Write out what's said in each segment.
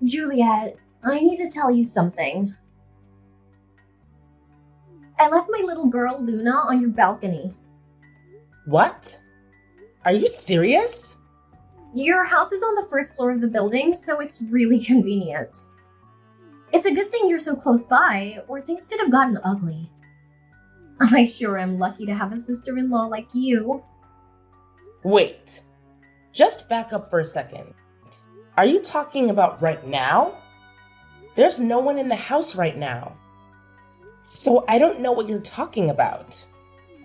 Juliet, I need to tell you something. I left my little girl Luna on your balcony. What? Are you serious? Your house is on the first floor of the building, so it's really convenient. It's a good thing you're so close by, or things could have gotten ugly. I sure am lucky to have a sister-in-law like you. Wait. Just back up for a second. Are you talking about right now? There's no one in the house right now. So I don't know what you're talking about.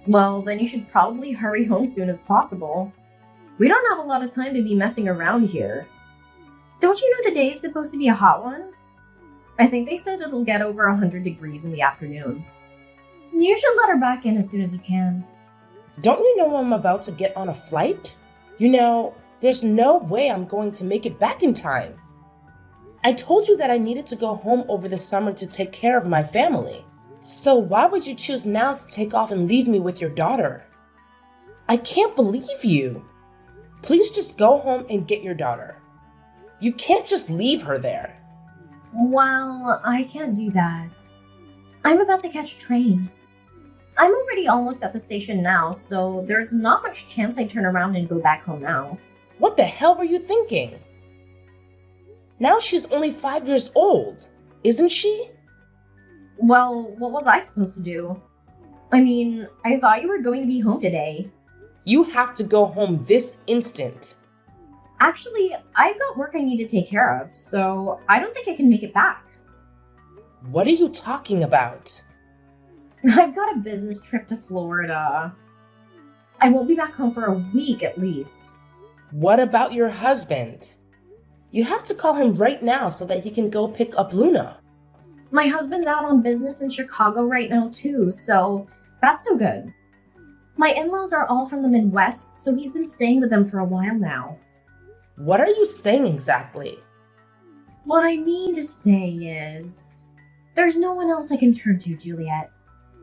Well, then you should probably hurry home soon as possible. We don't have a lot of time to be messing around here. Don't you know today is supposed to be a hot one? I think they said it'll get over 100 degrees in the afternoon. You should let her back in as soon as you can. Don't you know I'm about to get on a flight? You know, there's no way I'm going to make it back in time. I told you that I needed to go home over the summer to take care of my family. So why would you choose now to take off and leave me with your daughter? I can't believe you. Please just go home and get your daughter. You can't just leave her there. Well, I can't do that. I'm about to catch a train. I'm already almost at the station now, so there's not much chance I turn around and go back home now. What the hell were you thinking? Now she's only 5 years old, isn't she? Well, what was I supposed to do? I mean, I thought you were going to be home today. You have to go home this instant. Actually, I've got work I need to take care of, so I don't think I can make it back. What are you talking about? I've got a business trip to Florida. I won't be back home for a week at least. What about your husband? You have to call him right now so that he can go pick up Luna. My husband's out on business in Chicago right now too, so that's no good. My in-laws are all from the Midwest, so he's been staying with them for a while now. What are you saying exactly? What I mean to say is, there's no one else I can turn to, Juliet.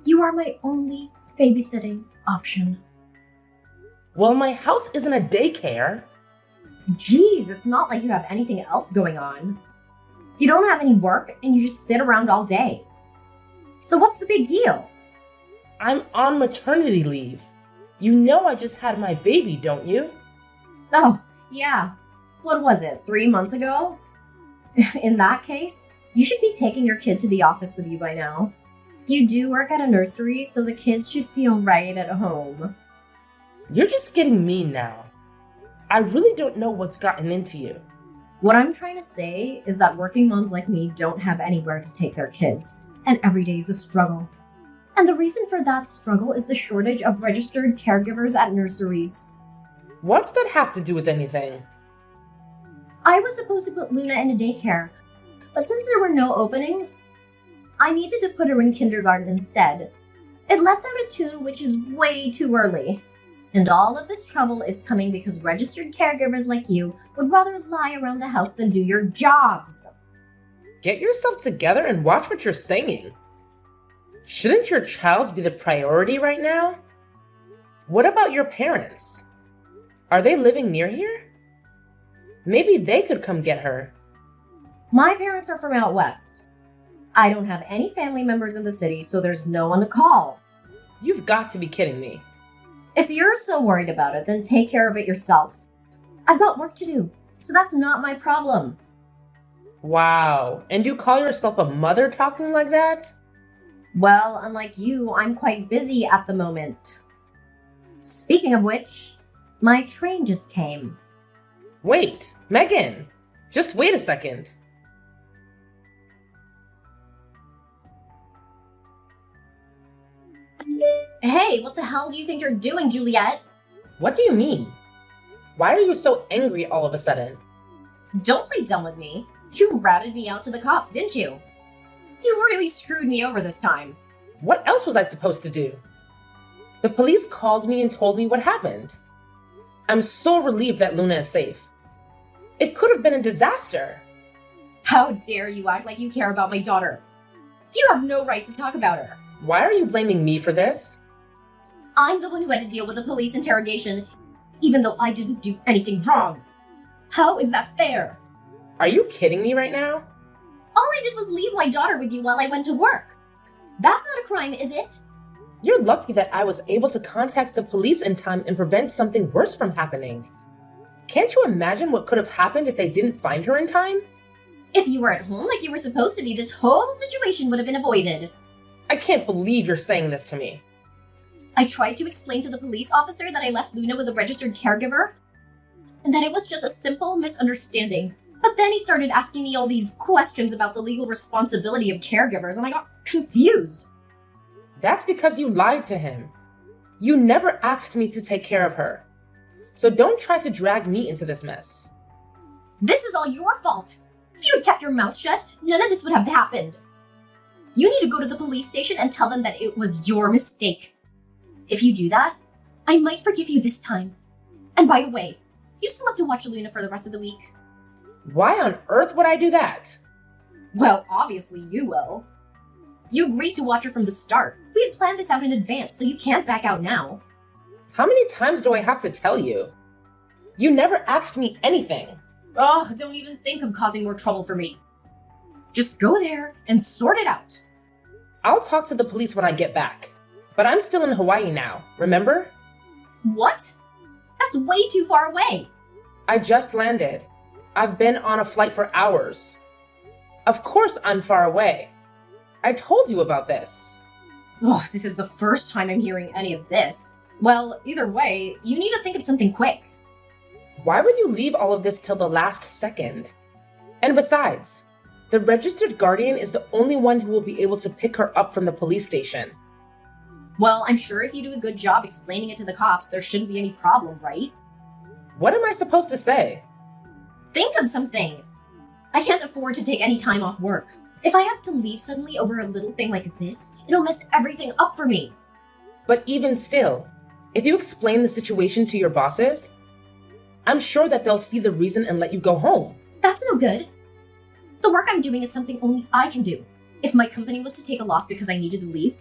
You are my only babysitting option. Well, my house isn't a daycare. Jeez, it's not like you have anything else going on. You don't have any work, and you just sit around all day. So what's the big deal? I'm on maternity leave. You know I just had my baby, don't you? Oh, yeah. What was it, 3 months ago? In that case, you should be taking your kid to the office with you by now. You do work at a nursery, so the kids should feel right at home. You're just getting mean now. I really don't know what's gotten into you. What I'm trying to say is that working moms like me don't have anywhere to take their kids, and every day is a struggle. And the reason for that struggle is the shortage of registered caregivers at nurseries. What's that have to do with anything? I was supposed to put Luna in a daycare, but since there were no openings, I needed to put her in kindergarten instead. It lets out a tune which is way too early. And all of this trouble is coming because registered caregivers like you would rather lie around the house than do your jobs. Get yourself together and watch what you're saying. Shouldn't your child be the priority right now? What about your parents? Are they living near here? Maybe they could come get her. My parents are from out west. I don't have any family members in the city, so there's no one to call. You've got to be kidding me. If you're so worried about it, then take care of it yourself. I've got work to do, so that's not my problem. Wow, and you call yourself a mother talking like that? Well, unlike you, I'm quite busy at the moment. Speaking of which, my train just came. Wait, Megan, just wait a second. Hey, what the hell do you think you're doing, Juliet? What do you mean? Why are you so angry all of a sudden? Don't play dumb with me. You ratted me out to the cops, didn't you? You really screwed me over this time. What else was I supposed to do? The police called me and told me what happened. I'm so relieved that Luna is safe. It could have been a disaster. How dare you act like you care about my daughter? You have no right to talk about her. Why are you blaming me for this? I'm the one who had to deal with the police interrogation, even though I didn't do anything wrong. How is that fair? Are you kidding me right now? All I did was leave my daughter with you while I went to work. That's not a crime, is it? You're lucky that I was able to contact the police in time and prevent something worse from happening. Can't you imagine what could have happened if they didn't find her in time? If you were at home like you were supposed to be, this whole situation would have been avoided. I can't believe you're saying this to me. I tried to explain to the police officer that I left Luna with a registered caregiver, and that it was just a simple misunderstanding. But then he started asking me all these questions about the legal responsibility of caregivers, and I got confused. That's because you lied to him. You never asked me to take care of her. So don't try to drag me into this mess. This is all your fault. If you had kept your mouth shut, none of this would have happened. You need to go to the police station and tell them that it was your mistake. If you do that, I might forgive you this time. And by the way, you still have to watch Luna for the rest of the week. Why on earth would I do that? Well, obviously you will. You agreed to watch her from the start. We had planned this out in advance, so you can't back out now. How many times do I have to tell you? You never asked me anything. Ugh, don't even think of causing more trouble for me. Just go there and sort it out. I'll talk to the police when I get back. But I'm still in Hawaii now, remember? What? That's way too far away. I just landed. I've been on a flight for hours. Of course I'm far away. I told you about this. Ugh, this is the first time I'm hearing any of this. Well, either way, you need to think of something quick. Why would you leave all of this till the last second? And besides, the registered guardian is the only one who will be able to pick her up from the police station. Well, I'm sure if you do a good job explaining it to the cops, there shouldn't be any problem, right? What am I supposed to say? Think of something. I can't afford to take any time off work. If I have to leave suddenly over a little thing like this, it'll mess everything up for me. But even still, if you explain the situation to your bosses, I'm sure that they'll see the reason and let you go home. That's no good. The work I'm doing is something only I can do. If my company was to take a loss because I needed to leave,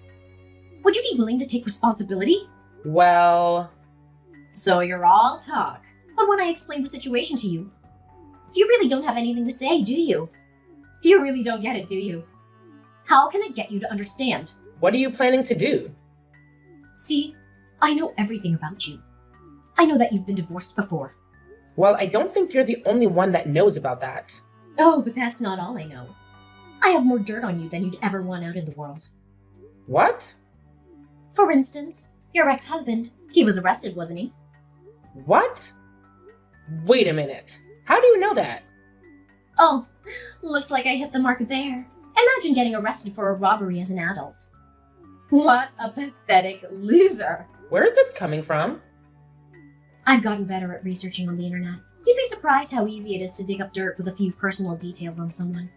would you be willing to take responsibility? Well... So you're all talk. But when I explain the situation to you, you really don't have anything to say, do you? You really don't get it, do you? How can I get you to understand? What are you planning to do? See, I know everything about you. I know that you've been divorced before. Well, I don't think you're the only one that knows about that. Oh, but that's not all I know. I have more dirt on you than you'd ever want out in the world. What? For instance, your ex-husband. He was arrested, wasn't he? What? Wait a minute. How do you know that? Oh, looks like I hit the mark there. Imagine getting arrested for a robbery as an adult. What a pathetic loser. Where is this coming from? I've gotten better at researching on the internet. You'd be surprised how easy it is to dig up dirt with a few personal details on someone.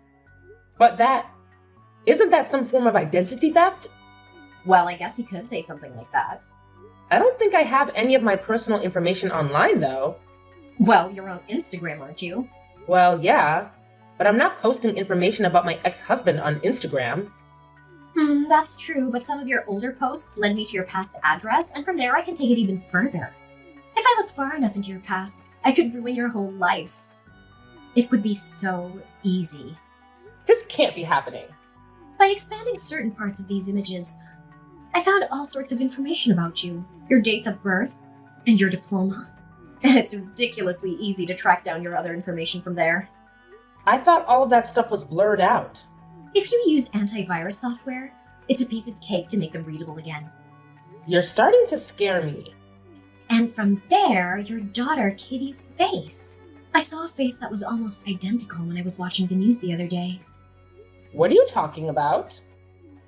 But isn't that some form of identity theft? Well, I guess you could say something like that. I don't think I have any of my personal information online, though. Well, you're on Instagram, aren't you? Well, yeah, but I'm not posting information about my ex-husband on Instagram. That's true, but some of your older posts led me to your past address, and from there I can take it even further. If I look far enough into your past, I could ruin your whole life. It would be so easy. This can't be happening. By expanding certain parts of these images, I found all sorts of information about you. Your date of birth, and your diploma. And it's ridiculously easy to track down your other information from there. I thought all of that stuff was blurred out. If you use antivirus software, it's a piece of cake to make them readable again. You're starting to scare me. And from there, your daughter Kitty's face. I saw a face that was almost identical when I was watching the news the other day. What are you talking about?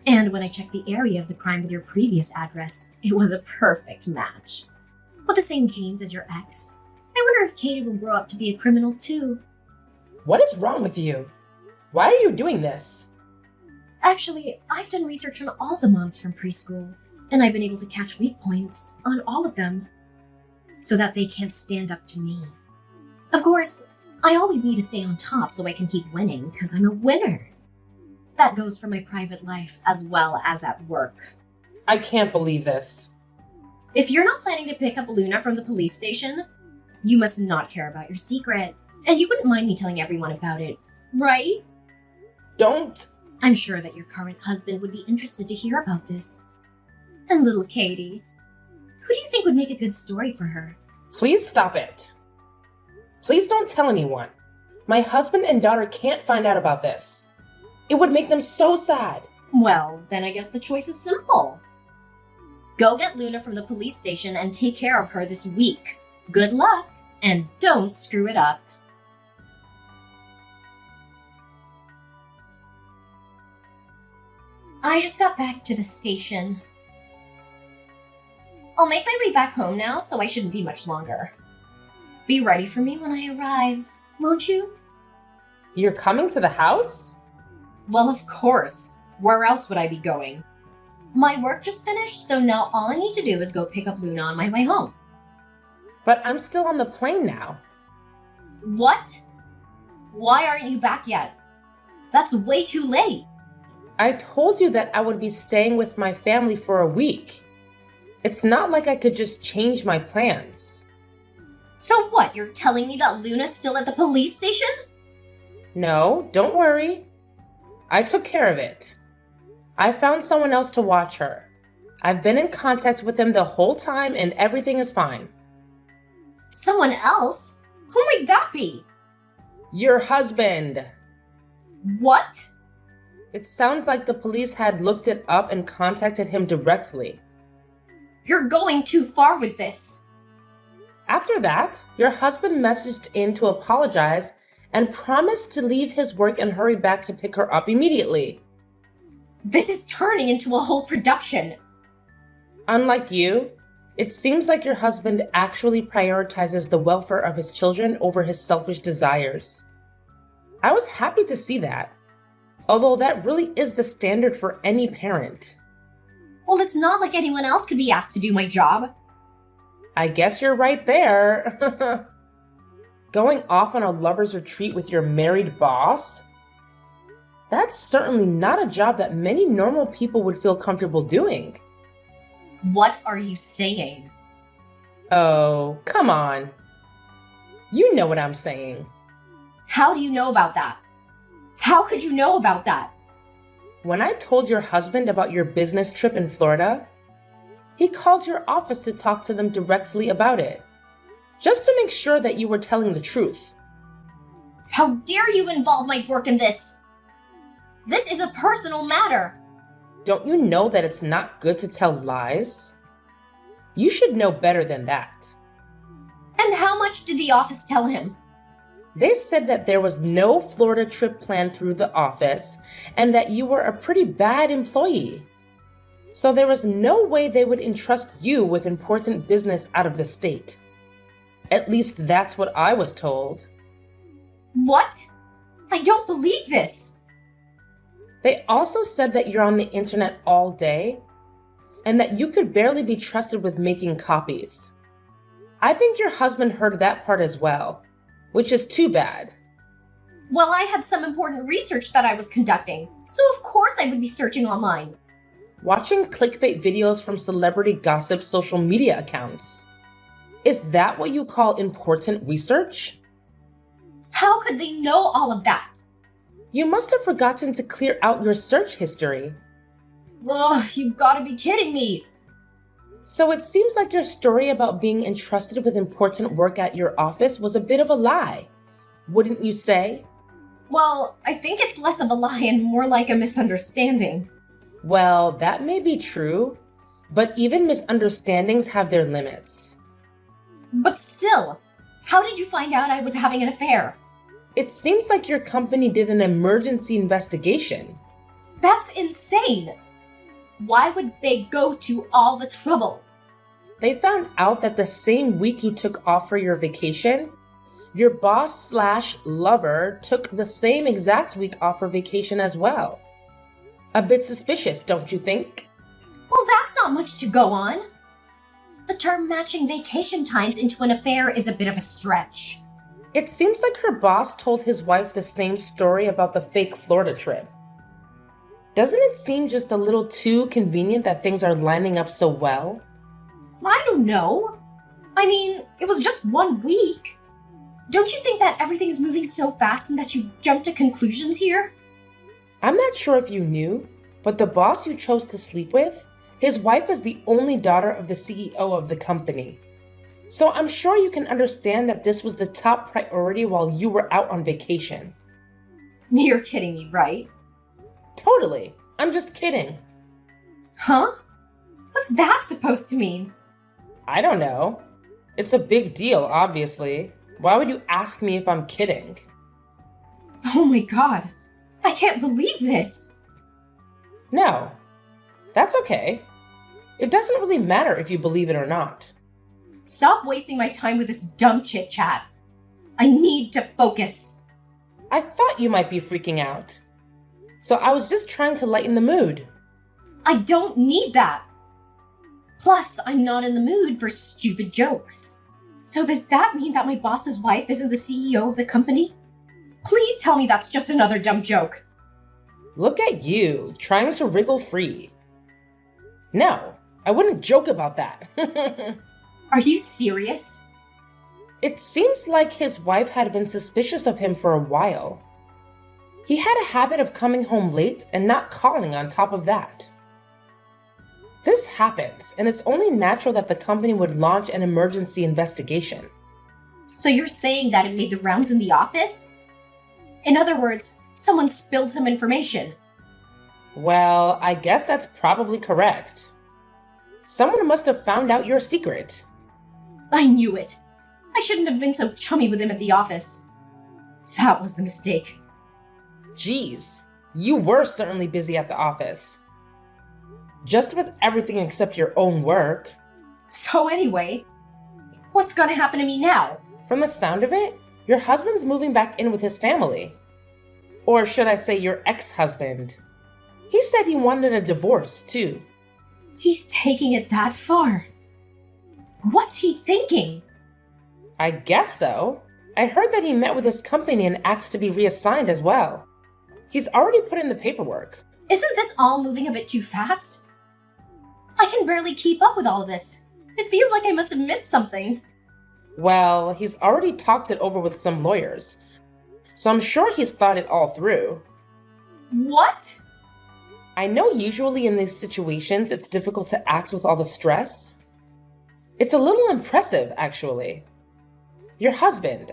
And when I checked the area of the crime with your previous address, it was a perfect match. With the same genes as your ex. I wonder if Katie will grow up to be a criminal too. What is wrong with you? Why are you doing this? Actually, I've done research on all the moms from preschool, and I've been able to catch weak points on all of them, so that they can't stand up to me. Of course, I always need to stay on top so I can keep winning, because I'm a winner. That goes for my private life as well as at work. I can't believe this. If you're not planning to pick up Luna from the police station, you must not care about your secret. And you wouldn't mind me telling everyone about it, right? Don't. I'm sure that your current husband would be interested to hear about this. And little Katie. Who do you think would make a good story for her? Please stop it. Please don't tell anyone. My husband and daughter can't find out about this. It would make them so sad. Well, then I guess the choice is simple. Go get Luna from the police station and take care of her this week. Good luck, and don't screw it up. I just got back to the station. I'll make my way back home now, so I shouldn't be much longer. Be ready for me when I arrive, won't you? You're coming to the house? Well, of course. Where else would I be going? My work just finished, so now all I need to do is go pick up Luna on my way home. But I'm still on the plane now. What? Why aren't you back yet? That's way too late. I told you that I would be staying with my family for a week. It's not like I could just change my plans. So what, you're telling me that Luna's still at the police station? No, don't worry. I took care of it. I found someone else to watch her. I've been in contact with him the whole time and everything is fine. Someone else? Who might that be? Your husband. What? It sounds like the police had looked it up and contacted him directly. You're going too far with this. After that, your husband messaged in to apologize and promised to leave his work and hurry back to pick her up immediately. This is turning into a whole production. Unlike you, it seems like your husband actually prioritizes the welfare of his children over his selfish desires. I was happy to see that, although that really is the standard for any parent. Well, it's not like anyone else could be asked to do my job. I guess you're right there. Going off on a lover's retreat with your married boss? That's certainly not a job that many normal people would feel comfortable doing. What are you saying? Oh, come on. You know what I'm saying. How do you know about that? How could you know about that? When I told your husband about your business trip in Florida, he called your office to talk to them directly about it, just to make sure that you were telling the truth. How dare you involve my work in this? This is a personal matter. Don't you know that it's not good to tell lies? You should know better than that. And how much did the office tell him? They said that there was no Florida trip planned through the office and that you were a pretty bad employee. So there was no way they would entrust you with important business out of the state. At least that's what I was told. What? I don't believe this. They also said that you're on the internet all day and that you could barely be trusted with making copies. I think your husband heard that part as well, which is too bad. Well, I had some important research that I was conducting, so of course I would be searching online. Watching clickbait videos from celebrity gossip social media accounts. Is that what you call important research? How could they know all of that? You must have forgotten to clear out your search history. Ugh, you've got to be kidding me. So it seems like your story about being entrusted with important work at your office was a bit of a lie, wouldn't you say? Well, I think it's less of a lie and more like a misunderstanding. Well, that may be true, but even misunderstandings have their limits. But still, how did you find out I was having an affair? It seems like your company did an emergency investigation. That's insane! Why would they go to all the trouble? They found out that the same week you took off for your vacation, your boss/lover took the same exact week off for vacation as well. A bit suspicious, don't you think? Well, that's not much to go on. The term matching vacation times into an affair is a bit of a stretch. It seems like her boss told his wife the same story about the fake Florida trip. Doesn't it seem just a little too convenient that things are lining up so well? I don't know. I mean, it was just 1 week. Don't you think that everything's moving so fast and that you've jumped to conclusions here? I'm not sure if you knew, but the boss you chose to sleep with, his wife is the only daughter of the CEO of the company. So I'm sure you can understand that this was the top priority while you were out on vacation. You're kidding me, right? Totally. I'm just kidding. Huh? What's that supposed to mean? I don't know. It's a big deal, obviously. Why would you ask me if I'm kidding? Oh my god. I can't believe this. No. That's okay. It doesn't really matter if you believe it or not. Stop wasting my time with this dumb chit-chat. I need to focus. I thought you might be freaking out. So I was just trying to lighten the mood. I don't need that. Plus, I'm not in the mood for stupid jokes. So does that mean that my boss's wife isn't the CEO of the company? Please tell me that's just another dumb joke. Look at you, trying to wriggle free. No, I wouldn't joke about that. Are you serious? It seems like his wife had been suspicious of him for a while. He had a habit of coming home late and not calling on top of that. This happens, and it's only natural that the company would launch an emergency investigation. So you're saying that it made the rounds in the office? In other words, someone spilled some information. Well, I guess that's probably correct. Someone must have found out your secret. I knew it. I shouldn't have been so chummy with him at the office. That was the mistake. Geez, you were certainly busy at the office. Just with everything except your own work. So anyway, what's gonna happen to me now? From the sound of it, your husband's moving back in with his family. Or should I say your ex-husband. He said he wanted a divorce, too. He's taking it that far. What's he thinking? I guess so. I heard that he met with his company and asked to be reassigned as well. He's already put in the paperwork. Isn't this all moving a bit too fast? I can barely keep up with all this. It feels like I must have missed something. Well, he's already talked it over with some lawyers, so I'm sure he's thought it all through. What? I know usually in these situations it's difficult to act with all the stress. It's a little impressive, actually. Your husband,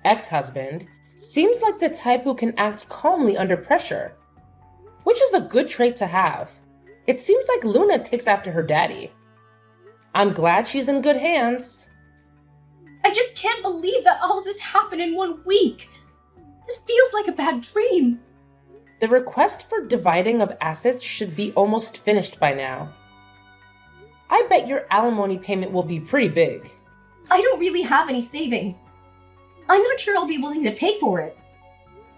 ex-husband, seems like the type who can act calmly under pressure, which is a good trait to have. It seems like Luna takes after her daddy. I'm glad she's in good hands. I just can't believe that all of this happened in 1 week. It feels like a bad dream. The request for dividing of assets should be almost finished by now. I bet your alimony payment will be pretty big. I don't really have any savings. I'm not sure I'll be willing to pay for it.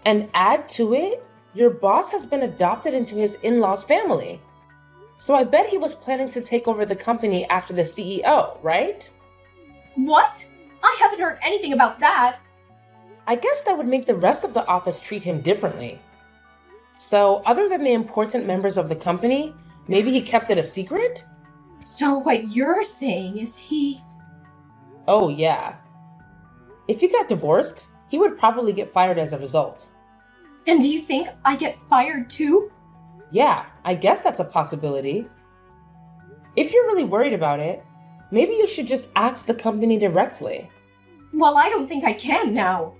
And add to it, your boss has been adopted into his in-laws' family. So I bet he was planning to take over the company after the CEO, right? What? I haven't heard anything about that. I guess that would make the rest of the office treat him differently. So, other than the important members of the company, maybe he kept it a secret? So what you're saying is he... Oh, yeah. If he got divorced, he would probably get fired as a result. And do you think I get fired too? Yeah, I guess that's a possibility. If you're really worried about it, maybe you should just ask the company directly. Well, I don't think I can now.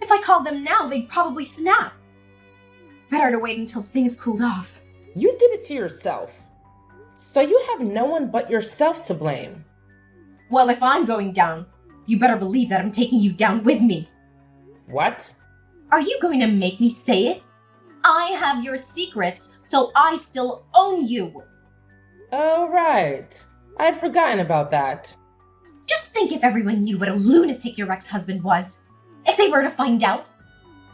If I called them now, they'd probably snap. Better to wait until things cooled off. You did it to yourself. So you have no one but yourself to blame. Well, if I'm going down, you better believe that I'm taking you down with me. What? Are you going to make me say it? I have your secrets, so I still own you. Oh, right. I'd forgotten about that. Just think if everyone knew what a lunatic your ex-husband was. If they were to find out,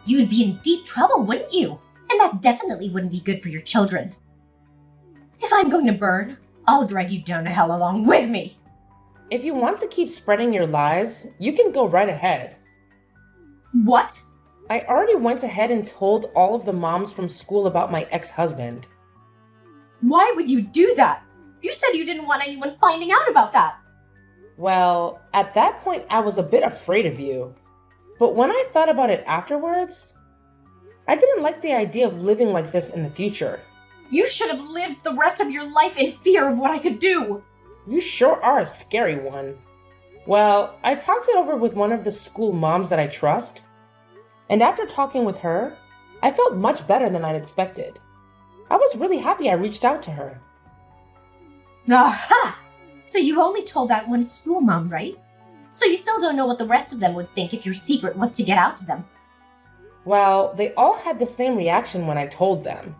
you'd be in deep trouble, wouldn't you? And that definitely wouldn't be good for your children. If I'm going to burn, I'll drag you down to hell along with me. If you want to keep spreading your lies, you can go right ahead. What? I already went ahead and told all of the moms from school about my ex-husband. Why would you do that? You said you didn't want anyone finding out about that. Well, at that point, I was a bit afraid of you. But when I thought about it afterwards, I didn't like the idea of living like this in the future. You should have lived the rest of your life in fear of what I could do. You sure are a scary one. Well, I talked it over with one of the school moms that I trust, and after talking with her, I felt much better than I'd expected. I was really happy I reached out to her. Aha! So you only told that one school mom, right? So you still don't know what the rest of them would think if your secret was to get out to them. Well, they all had the same reaction when I told them.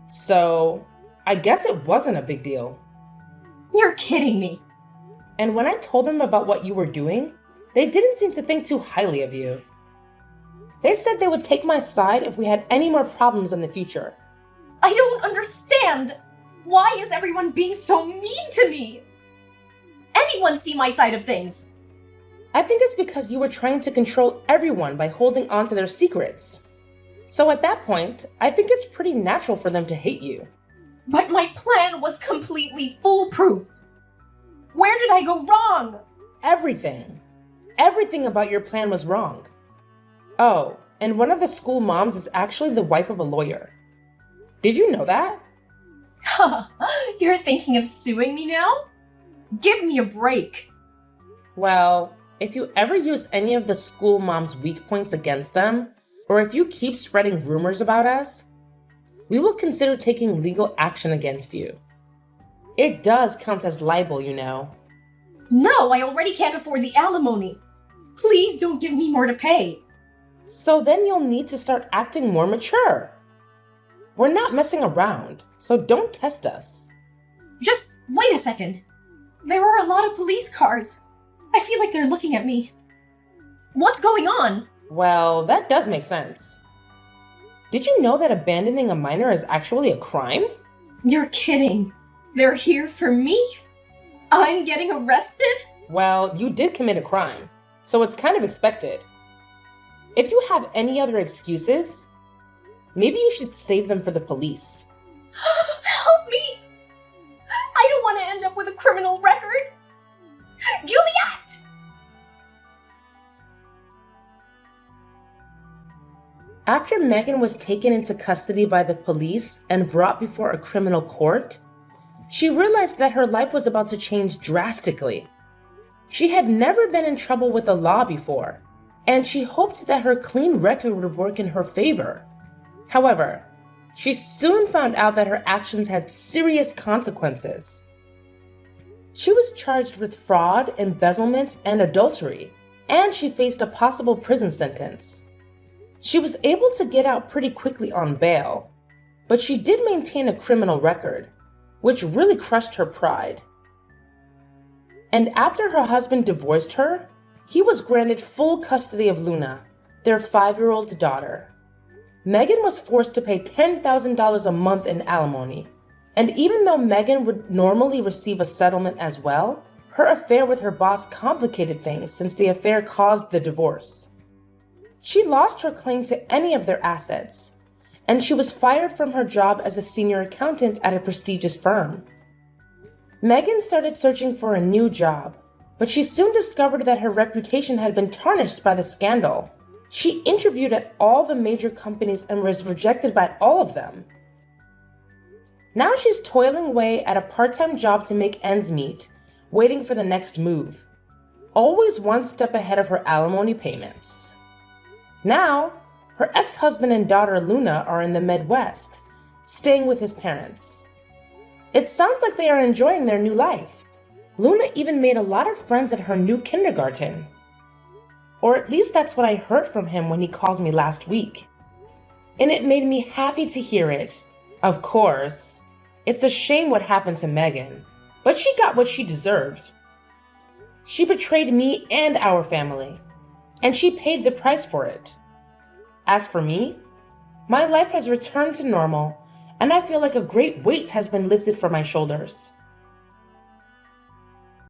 So, I guess it wasn't a big deal. You're kidding me. And when I told them about what you were doing, they didn't seem to think too highly of you. They said they would take my side if we had any more problems in the future. I don't understand. Why is everyone being so mean to me? Anyone see my side of things? I think it's because you were trying to control everyone by holding on to their secrets. So at that point, I think it's pretty natural for them to hate you. But my plan was completely foolproof. Where did I go wrong? Everything. Everything about your plan was wrong. Oh, and one of the school moms is actually the wife of a lawyer. Did you know that? You're thinking of suing me now? Give me a break. Well, if you ever use any of the school mom's weak points against them, or if you keep spreading rumors about us, we will consider taking legal action against you. It does count as libel, you know. No, I already can't afford the alimony. Please don't give me more to pay. So then you'll need to start acting more mature. We're not messing around, so don't test us. Just wait a second. There are a lot of police cars. I feel like they're looking at me. What's going on? Well, that does make sense. Did you know that abandoning a minor is actually a crime? You're kidding. They're here for me? I'm getting arrested? Well, you did commit a crime, so it's kind of expected. If you have any other excuses, maybe you should save them for the police. Help me! I don't want to end up with a criminal record! Juliet! After Megan was taken into custody by the police and brought before a criminal court, she realized that her life was about to change drastically. She had never been in trouble with the law before, and she hoped that her clean record would work in her favor. However, she soon found out that her actions had serious consequences. She was charged with fraud, embezzlement, and adultery, and she faced a possible prison sentence. She was able to get out pretty quickly on bail, but she did maintain a criminal record, which really crushed her pride. And after her husband divorced her, he was granted full custody of Luna, their 5-year-old daughter. Megan was forced to pay $10,000 a month in alimony, and even though Megan would normally receive a settlement as well, her affair with her boss complicated things since the affair caused the divorce. She lost her claim to any of their assets, and she was fired from her job as a senior accountant at a prestigious firm. Megan started searching for a new job, but she soon discovered that her reputation had been tarnished by the scandal. She interviewed at all the major companies and was rejected by all of them. Now she's toiling away at a part-time job to make ends meet, waiting for the next move, always one step ahead of her alimony payments. Now, her ex-husband and daughter Luna are in the Midwest, staying with his parents. It sounds like they are enjoying their new life. Luna even made a lot of friends at her new kindergarten. Or at least that's what I heard from him when he called me last week. And it made me happy to hear it. Of course, it's a shame what happened to Megan, but she got what she deserved. She betrayed me and our family, and she paid the price for it. As for me, my life has returned to normal, and I feel like a great weight has been lifted from my shoulders.